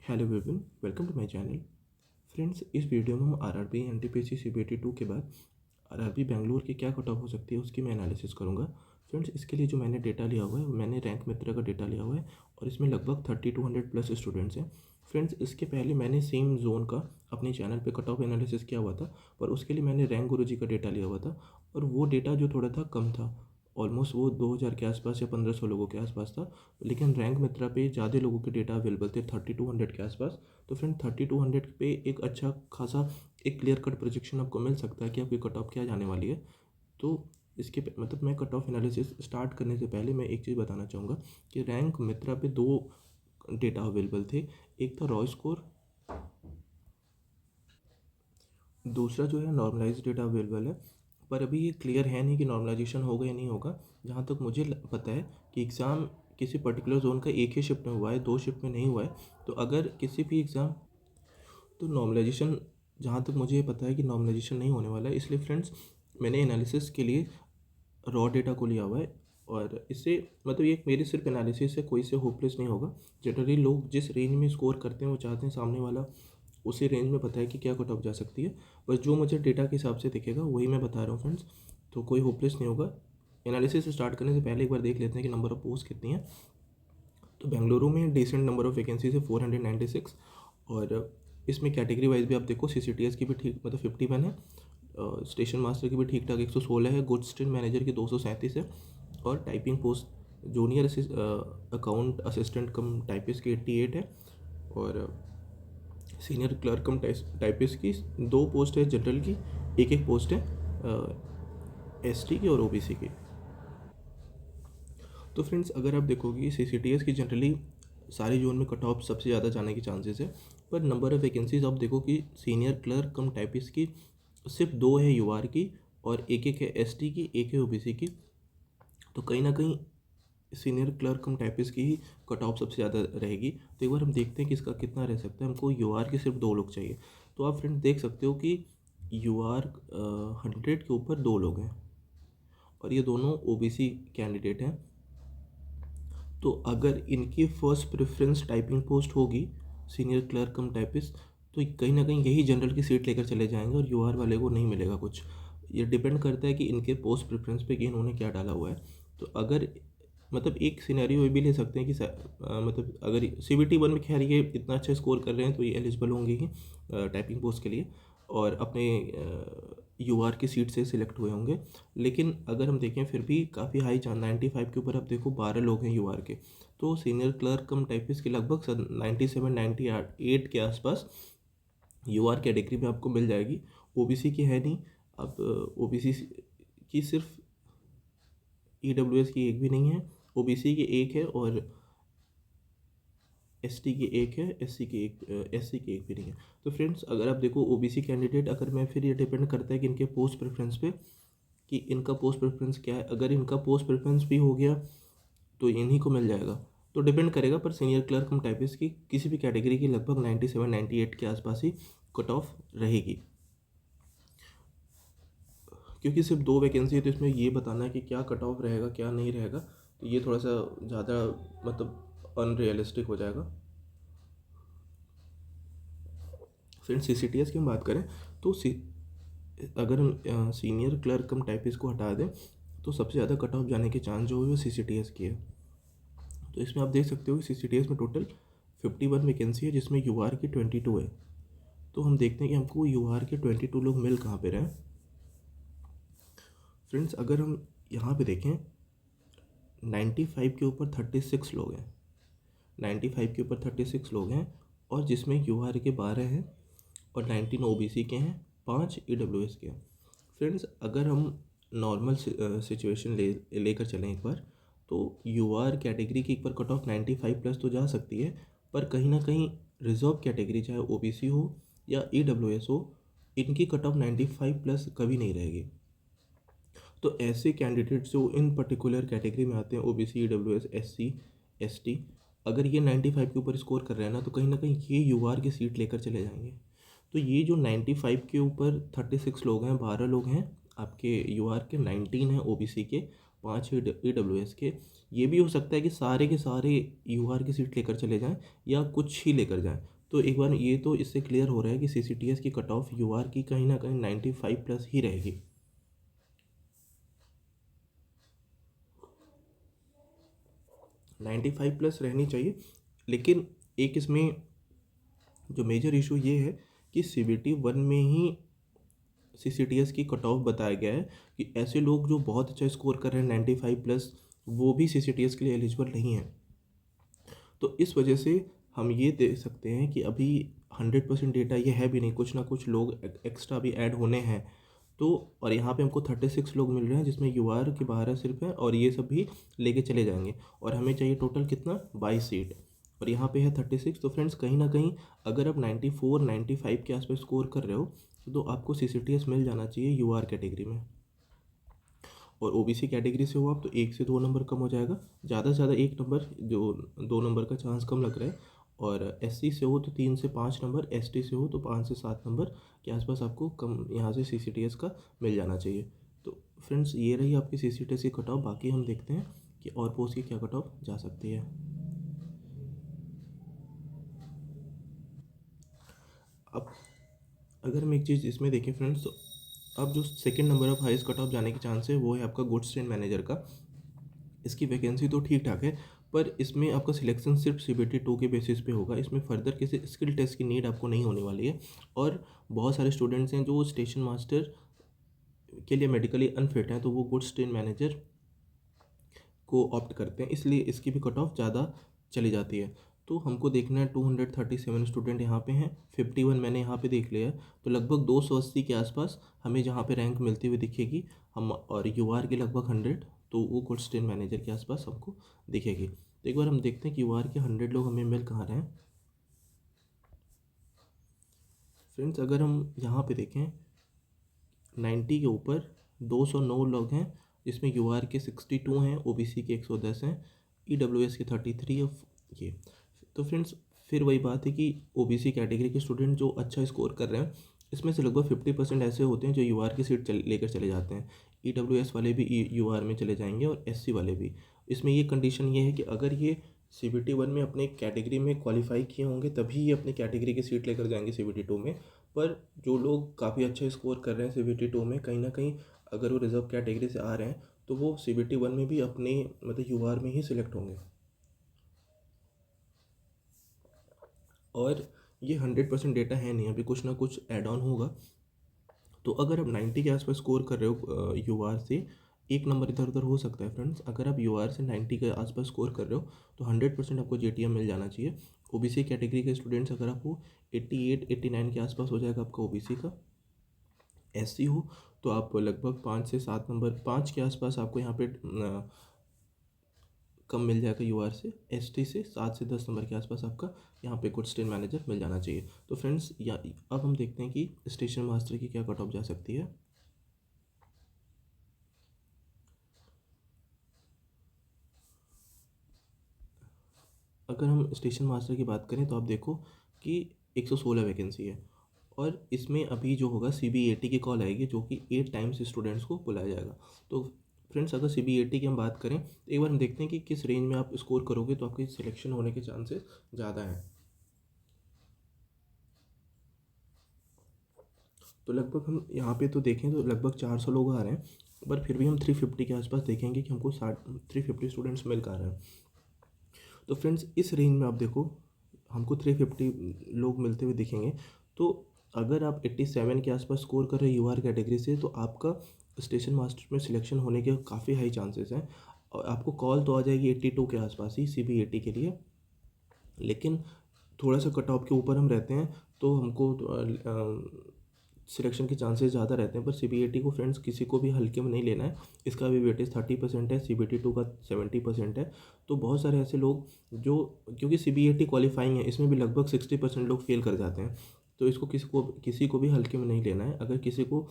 Hello everyone, welcome to my channel. Friends, इस video में हम आरआरबी एनटीपीसी सीबीटी 2 के बाद आरआरबी बेंगलोर की क्या कट ऑफ हो सकती है उसकी मैं एनालिसिस करूंगा। फ्रेंड्स, इसके लिए जो मैंने डेटा लिया हुआ है मैंने रैंक मित्रा का डेटा लिया हुआ है और इसमें लगभग 3200 प्लस स्टूडेंट्स हैं। फ्रेंड्स, इसके पहले मैंने सेम जोन का अपने चैनल पे कट ऑफ एनालिसिस किया हुआ था, पर उसके लिए मैंने रैंक गुरुजी का डेटा लिया हुआ था और वो डेटा जो थोड़ा था कम था। ऑलमोस्ट वो 2000 के आसपास या 1500 लोगों के आसपास था। लेकिन रैंक मित्रा पे ज़्यादा लोगों के डेटा अवेलेबल थे, 3200 के आसपास। तो फ्रेंड 3200 पे एक अच्छा खासा एक क्लियर कट प्रोजेक्शन आपको मिल सकता है कि आपकी कट ऑफ क्या जाने वाली है। तो मतलब मैं कट ऑफ एनालिसिस स्टार्ट करने से पहले मैं एक चीज़ बताना चाहूँगा कि रैंक मित्रा पे दो डेटा अवेलेबल थे। एक था रॉय स्कोर, दूसरा जो है नॉर्मलाइज डेटा अवेलेबल है। पर अभी ये क्लियर है नहीं कि नॉर्मलाइजेशन होगा या नहीं होगा। जहाँ तक मुझे पता है कि एग्ज़ाम किसी पर्टिकुलर जोन का एक ही शिफ्ट में हुआ है, दो शिफ्ट में नहीं हुआ है। तो अगर किसी भी एग्ज़ाम तो नॉर्मलाइजेशन, जहाँ तक मुझे पता है कि नॉर्मलाइजेशन नहीं होने वाला है। इसलिए फ्रेंड्स, मैंने एनालिसिस के लिए रॉ डेटा को लिया हुआ है और इससे मतलब ये मेरी सिर्फ एनालिसिस है, कोई से होपलेस नहीं होगा। जनरली लोग जिस रेंज में स्कोर करते हैं वो चाहते हैं सामने वाला उसी रेंज में पता है कि क्या कट ऑफ जा सकती है। बस जो मुझे डेटा के हिसाब से दिखेगा वही मैं बता रहा हूँ फ्रेंड्स, तो कोई होपलेस नहीं होगा। एनालिसिस स्टार्ट करने से पहले एक बार देख लेते हैं कि नंबर ऑफ पोस्ट कितनी है। तो बेंगलुरु में डिसेंट नंबर ऑफ वैकेंसीज है 496। और इसमें कैटेगरी वाइज भी आप देखो, सीसीटीएस की भी ठीक मतलब 51 है, स्टेशन मास्टर की भी ठीक ठाक 116 है, गुड्स ट्रेन मैनेजर की 237 है और typing post junior account assistant कम टाइपिस्ट की 88 है और सीनियर क्लर्क कम टाइपिस्ट की दो पोस्ट है जनरल की, एक एक पोस्ट है एसटी की और ओबीसी की। तो फ्रेंड्स, अगर आप देखोगे सीसीटीएस की जनरली सारी जोन में कट ऑफ सबसे ज़्यादा जाने के चांसेस है। पर नंबर ऑफ़ वैकेंसीज आप देखो कि सीनियर क्लर्क कम टाइपिस्ट की सिर्फ दो है यूआर की और एक एक है एसटी की, एक है ओबीसी की। तो कहीं ना कहीं सीनियर क्लर्क कम टाइपिस्ट की ही कट ऑफ सबसे ज़्यादा रहेगी। तो एक बार हम देखते हैं कि इसका कितना रह सकता है। हमको यूआर के सिर्फ दो लोग चाहिए। तो आप फ्रेंड देख सकते हो कि यूआर 100 के ऊपर दो लोग हैं और ये दोनों ओबीसी कैंडिडेट हैं। तो अगर इनकी फर्स्ट प्रेफरेंस टाइपिंग पोस्ट होगी सीनियर क्लर्क कम टाइपिस्ट, तो कहीं ना कहीं यही जनरल की सीट लेकर चले जाएंगे और यूआर वाले को नहीं मिलेगा कुछ। ये डिपेंड करता है कि इनके पोस्ट प्रेफरेंस पे कि इन्होंने क्या डाला हुआ है। तो अगर मतलब एक सिनेरियो ये भी ले सकते हैं कि मतलब अगर सीबीटी 1 में खैर ये इतना अच्छा स्कोर कर रहे हैं तो ये एलिजिबल होंगे ही टाइपिंग पोस्ट के लिए और अपने यूआर की सीट से सिलेक्ट हुए होंगे। लेकिन अगर हम देखें फिर भी काफ़ी हाई चांस 95 के ऊपर आप देखो 12 लोग हैं यूआर के। तो सीनियर क्लर्क कम टाइपिस्ट के लगभग 97 98 के आसपास यूआर कैटेगरी में आपको मिल जाएगी। ओबीसी की है नहीं। अब ओबीसी की सिर्फ ईडब्ल्यूएस की एक भी नहीं है, ओबीसी की एक है और एसटी की एक है, एससी की एक भी नहीं है। तो फ्रेंड्स, अगर आप देखो ओबीसी कैंडिडेट, अगर मैं फिर ये डिपेंड करता है कि इनके पोस्ट प्रेफरेंस पे कि इनका पोस्ट प्रेफरेंस क्या है। अगर इनका पोस्ट प्रेफरेंस भी हो गया तो इन्हीं को मिल जाएगा। तो डिपेंड करेगा, पर सीनियर क्लर्क हम टाइपिस्ट की किसी भी कैटेगरी की लगभग 97 98 के आसपास ही कट ऑफ रहेगी। क्योंकि सिर्फ दो वैकेंसी है तो इसमें ये बताना है कि क्या कट ऑफ रहेगा क्या नहीं रहेगा, तो ये थोड़ा सा ज़्यादा मतलब अनरियलिस्टिक हो जाएगा। फिर सीसीटीएस की हम बात करें तो अगर हम सीनियर क्लर्क कम टाइपिस्ट को हटा दें तो सबसे ज़्यादा कट ऑफ जाने के चांस जो है वो सीसीटीएस की है। तो इसमें आप देख सकते हो कि सीसीटीएस में टोटल 51 वैकेंसी है जिसमें यूआर की 22 है। तो हम देखते हैं कि हमको यूआर के 22 लोग मिल कहाँ पे रहे हैं। फ्रेंड्स, अगर हम यहाँ पे देखें 95 के ऊपर 36 लोग हैं, 95 के ऊपर 36 लोग हैं और जिसमें यूआर के 12 हैं और 19 ओबीसी के हैं, 5 ईडब्ल्यूएस के हैं। फ्रेंड्स, अगर हम नॉर्मल सिचुएशन लेकर चलें एक बार, तो यूआर कैटेगरी की एक बार कट ऑफ 95 प्लस तो जा सकती है। पर कहीं ना कहीं रिजर्व कैटेगरी चाहे ओबीसी हो या ईडब्ल्यूएस हो, इनकी कट ऑफ 95 प्लस कभी नहीं रहेगी। तो ऐसे कैंडिडेट्स जो इन पर्टिकुलर कैटेगरी में आते हैं, ओबीसी ईडब्ल्यूएस एससी एसटी, अगर ये 95 के ऊपर स्कोर कर रहे हैं ना, तो कहीं ना कहीं ये यूआर की सीट लेकर चले जाएंगे। तो ये जो 95 के ऊपर 36 लोग हैं, 12 लोग हैं आपके यूआर के, 19 हैं ओबीसी के, 5 EWS के। ये भी हो सकता है कि सारे के सारे UR की सीट लेकर चले जाएं या कुछ ही लेकर जाएं। तो एक बार ये तो इससे क्लियर हो रहा है कि CCTS की कट ऑफ UR की कहीं ना कहीं 95 प्लस ही रहेगी। 95 प्लस रहनी चाहिए। लेकिन एक इसमें जो मेजर इशू ये है कि CBT 1 में ही CCTS की कट ऑफ बताया गया है कि ऐसे लोग जो बहुत अच्छा स्कोर कर रहे हैं 95 प्लस, वो भी CCTS के लिए एलिजिबल नहीं है। तो इस वजह से हम ये देख सकते हैं कि अभी 100% डेटा ये है भी नहीं, कुछ ना कुछ लोग एक्स्ट्रा भी ऐड होने हैं। तो और यहाँ पे हमको 36 लोग मिल रहे हैं, जिसमें UR के 12 सिर्फ हैं, और ये सब भी लेके चले जाएंगे। और हमें चाहिए टोटल कितना, 22 सीट, और यहाँ पे है 36। तो फ्रेंड्स कहीं ना कहीं अगर आप 94 95 के आसपास स्कोर कर रहे हो तो आपको CCTS मिल जाना चाहिए UR कैटेगरी में। और OBC कैटेगरी से हो आप तो 1 से 2 नंबर कम हो जाएगा, ज़्यादा से ज़्यादा 1 नंबर, जो 2 नंबर का चांस कम लग रहा है। और SC से हो तो 3 से 5 नंबर, ST से हो तो 5 से 7 नंबर के आसपास आपको कम यहाँ से CCTS का मिल जाना चाहिए। तो फ्रेंड्स ये रही आपकी CCTS की कट ऑफ। बाकी हम देखते हैं कि और पोस्ट की क्या कट ऑफ जा सकती है। अब अगर हम एक चीज़ इसमें देखें फ्रेंड्स, तो अब जो second number of highest cut off जाने के चांस है वो है आपका गुड्स ट्रेन मैनेजर का। इसकी वैकेंसी तो ठीक ठाक है, पर इसमें आपका सिलेक्शन सिर्फ CBT 2 के बेसिस पे होगा। इसमें फर्दर किसी स्किल टेस्ट की नीड आपको नहीं होने वाली है। और बहुत सारे स्टूडेंट्स हैं जो स्टेशन मास्टर के लिए मेडिकली अनफिट हैं, तो वो गुड्स ट्रेन मैनेजर को ऑप्ट करते हैं, इसलिए इसकी भी कट ऑफ ज़्यादा चली जाती है। तो हमको देखना है 237 स्टूडेंट यहाँ पे हैं, 51 मैंने यहाँ पे देख लिया है, तो लगभग 280 के आसपास हमें जहाँ पे रैंक मिलती हुई दिखेगी हम। और UR के लगभग 100, तो वो गुड्स ट्रेन मैनेजर के आसपास हमको दिखेगी। तो एक बार हम देखते हैं कि UR के 100 लोग हमें मिल कहाँ रहे हैं। फ्रेंड्स अगर हम यहाँ पे देखें 90 के ऊपर 209 लोग हैं, जिसमें UR के 62 हैं, OBC के 110 हैं, EWS के 33 है। ये तो फ्रेंड्स फिर वही बात है कि OBC कैटेगरी के स्टूडेंट जो अच्छा स्कोर कर रहे हैं, इसमें से लगभग 50% ऐसे होते हैं जो UR की सीट लेकर चले जाते हैं। EWS वाले भी UR में चले जाएंगे और SC वाले भी। इसमें ये कंडीशन ये है कि अगर ये CBT 1 में अपने कैटेगरी में क्वालिफाई किए होंगे तभी ये अपनी कैटेगरी की सीट लेकर जाएंगे CBT 2 में। पर जो लोग काफ़ी अच्छा स्कोर कर रहे हैं CBT 2 में, कहीं ना कहीं अगर वो रिजर्व कैटेगरी से आ रहे हैं तो वो CBT 1 में भी अपने मतलब UR में ही सिलेक्ट होंगे। और ये 100% डेटा है नहीं, अभी कुछ ना कुछ ऐड ऑन होगा। तो अगर आप 90 के आसपास स्कोर कर रहे हो UR से, एक नंबर इधर उधर हो सकता है फ्रेंड्स। अगर आप UR से 90 के आसपास स्कोर कर रहे हो तो 100% आपको JTM मिल जाना चाहिए। OBC कैटेगरी के स्टूडेंट्स अगर आपको 88 89 के आसपास हो जाएगा आपका OBC का। SC हो तो आप लगभग 5 से 7 नंबर, 5 के आसपास आपको यहाँ पे कम मिल जाएगा UR से। ST से 7 से 10 नंबर के आसपास आपका यहाँ पे गुड स्टेन मैनेजर मिल जाना चाहिए। तो फ्रेंड्स या अब हम देखते हैं कि स्टेशन मास्टर की क्या कट ऑफ जा सकती है। अगर हम स्टेशन मास्टर की बात करें तो आप देखो कि 116 वैकेंसी है, और इसमें अभी जो होगा CBAT की कॉल आएगी, जो कि 8 टाइम्स स्टूडेंट्स को बुलाया जाएगा। तो फ्रेंड्स अगर CBAT की हम बात करें तो एक बार हम देखते हैं कि किस रेंज में आप स्कोर करोगे तो आपकी सिलेक्शन होने के चांसेस ज़्यादा हैं। तो लगभग हम यहाँ पे तो देखें तो लगभग 400 लोग आ रहे हैं, पर फिर भी हम 350 के आसपास देखेंगे कि हमको 350 स्टूडेंट्स मिल कर रहे हैं। तो फ्रेंड्स इस रेंज में आप देखो हमको 350 लोग मिलते हुए दिखेंगे। तो अगर आप 87 के आसपास स्कोर कर रहे हैं UR कैटेगरी से, तो आपका स्टेशन मास्टर में सिलेक्शन होने के काफ़ी हाई चांसेस हैं। और आपको कॉल तो आ जाएगी 82 के आसपास ही CBAT के लिए। लेकिन थोड़ा सा कट ऑफ के ऊपर हम रहते हैं तो हमको सिलेक्शन के चांसेस ज़्यादा रहते हैं। पर CBAT को फ्रेंड्स किसी को भी हल्के में नहीं लेना है। इसका भी वेटेज 30% है, CBT 2 का 70% है। तो बहुत सारे ऐसे लोग जो, क्योंकि CBAT क्वालिफाइंग है, इसमें भी लगभग 60% लोग फेल कर जाते हैं। तो इसको किसी को भी हल्के में नहीं लेना है। अगर किसी को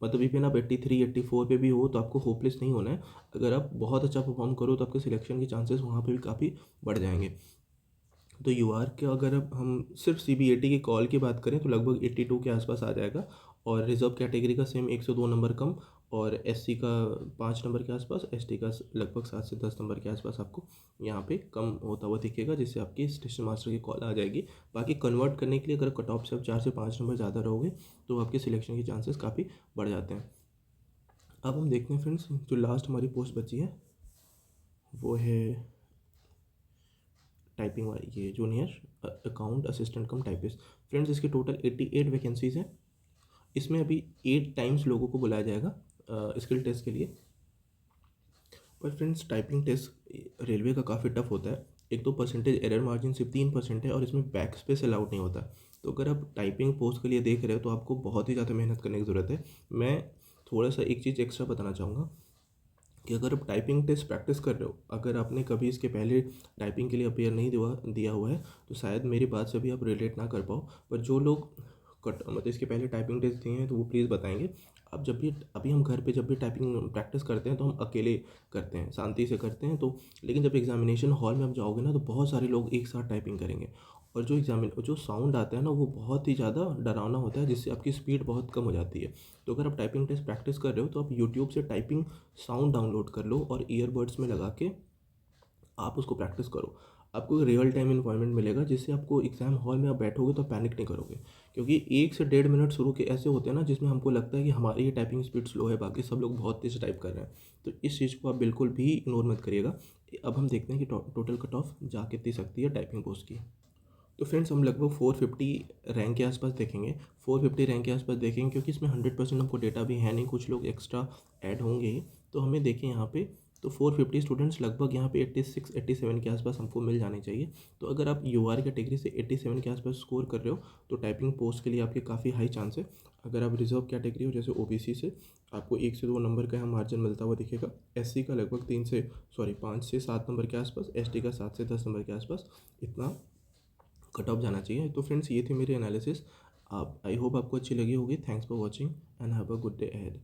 मतलब इवन आप 83 84 पे भी हो तो आपको होपलेस नहीं होना है। अगर आप बहुत अच्छा परफॉर्म करो तो आपके सिलेक्शन के चांसेस वहाँ पे भी काफ़ी बढ़ जाएंगे। तो UR के अगर अब हम सिर्फ CBAT की कॉल की बात करें तो लगभग 82 के आसपास आ जाएगा। और रिजर्व कैटेगरी का सेम 102 नंबर कम, और एससी का 5 नंबर के आसपास, एसटी का लगभग 7 से 10 नंबर के आसपास आपको यहाँ पे कम होता हुआ दिखेगा, जिससे आपकी स्टेशन मास्टर की कॉल आ जाएगी। बाकी कन्वर्ट करने के लिए अगर कट ऑफ से आप 4 से 5 नंबर ज़्यादा रहोगे तो आपके सिलेक्शन के चांसेस काफ़ी बढ़ जाते हैं। अब हम देखते हैं फ्रेंड्स, जो लास्ट हमारी पोस्ट बची है वो है टाइपिंग वाली, ये जूनियर अकाउंट असिस्टेंट कम टाइपिस्ट। फ्रेंड्स इसकी टोटल 88 वैकेंसीज़ हैं। इसमें अभी 8 टाइम्स लोगों को बुलाया जाएगा स्किल टेस्ट के लिए। पर फ्रेंड्स टाइपिंग टेस्ट रेलवे का काफ़ी टफ होता है। एक तो परसेंटेज एरर मार्जिन सिर्फ 3% है और इसमें बैक स्पेस अलाउड नहीं होता। तो अगर आप टाइपिंग पोस्ट के लिए देख रहे हो तो आपको बहुत ही ज़्यादा मेहनत करने की ज़रूरत है। मैं थोड़ा सा एक चीज़ एक्स्ट्रा बताना चाहूँगा कि अगर आप टाइपिंग टेस्ट प्रैक्टिस कर रहे हो, अगर आपने कभी इसके पहले टाइपिंग के लिए अपेयर नहीं दिया हुआ है तो शायद मेरी बात से भी आप रिलेट ना कर पाओ। पर जो लोग मतलब इसके पहले टाइपिंग टेस्ट दिए हैं तो वो प्लीज़ बताएंगे। अब जब भी अभी हम घर पे जब भी टाइपिंग प्रैक्टिस करते हैं तो हम अकेले करते हैं, शांति से करते हैं। तो लेकिन जब एग्जामिनेशन हॉल में आप जाओगे ना तो बहुत सारे लोग एक साथ टाइपिंग करेंगे और जो साउंड आता है ना वो बहुत ही ज़्यादा डरावना होता है, जिससे आपकी स्पीड बहुत कम हो जाती है। तो अगर आप टाइपिंग टेस्ट प्रैक्टिस कर रहे हो तो आप यूट्यूब से टाइपिंग साउंड डाउनलोड कर लो और ईयरबड्स में लगा के आप उसको प्रैक्टिस करो। आपको रियल टाइम इन्वायरमेंट मिलेगा, जिससे आपको एग्ज़ाम हॉल में आप बैठोगे तो पैनिक नहीं करोगे। क्योंकि 1 से 1.5 मिनट शुरू के ऐसे होते हैं ना जिसमें हमको लगता है कि हमारी ही टाइपिंग स्पीड स्लो है, बाकी सब लोग बहुत तेज़ टाइप कर रहे हैं। तो इस चीज़ को आप बिल्कुल भी इग्नोर मत करिएगा। अब हम देखते हैं कि टोटल कट ऑफ जा कितनी सकती है टाइपिंग पोस्ट की। तो फ्रेंड्स हम लगभग 450 रैंक के आसपास देखेंगे, 450 रैंक के आसपास देखेंगे, क्योंकि इसमें 100% हमको डेटा भी है नहीं, कुछ लोग एक्स्ट्रा ऐड होंगे ही। तो हमें देखें यहाँ पे तो 450 स्टूडेंट्स लगभग यहाँ पे 86-87 के आसपास हमको मिल जाने चाहिए। तो अगर आप यूआर कैटेगरी से 87 के आसपास स्कोर कर रहे हो तो टाइपिंग पोस्ट के लिए आपके काफ़ी हाई चांस है। अगर आप रिजर्व कैटेगरी हो जैसे ओबीसी से, आपको 1 से 2 नंबर का यहाँ मार्जिन मिलता हुआ दिखेगा। एससी का लगभग 5 से 7 नंबर के आसपास, एसटी का 7 से 10 नंबर के आसपास इतना कट ऑफ जाना चाहिए। तो फ्रेंड्स ये थी मेरी एनालिसिस। आप आई होप आपको अच्छी लगी होगी। Thanks for watching and have a good day ahead.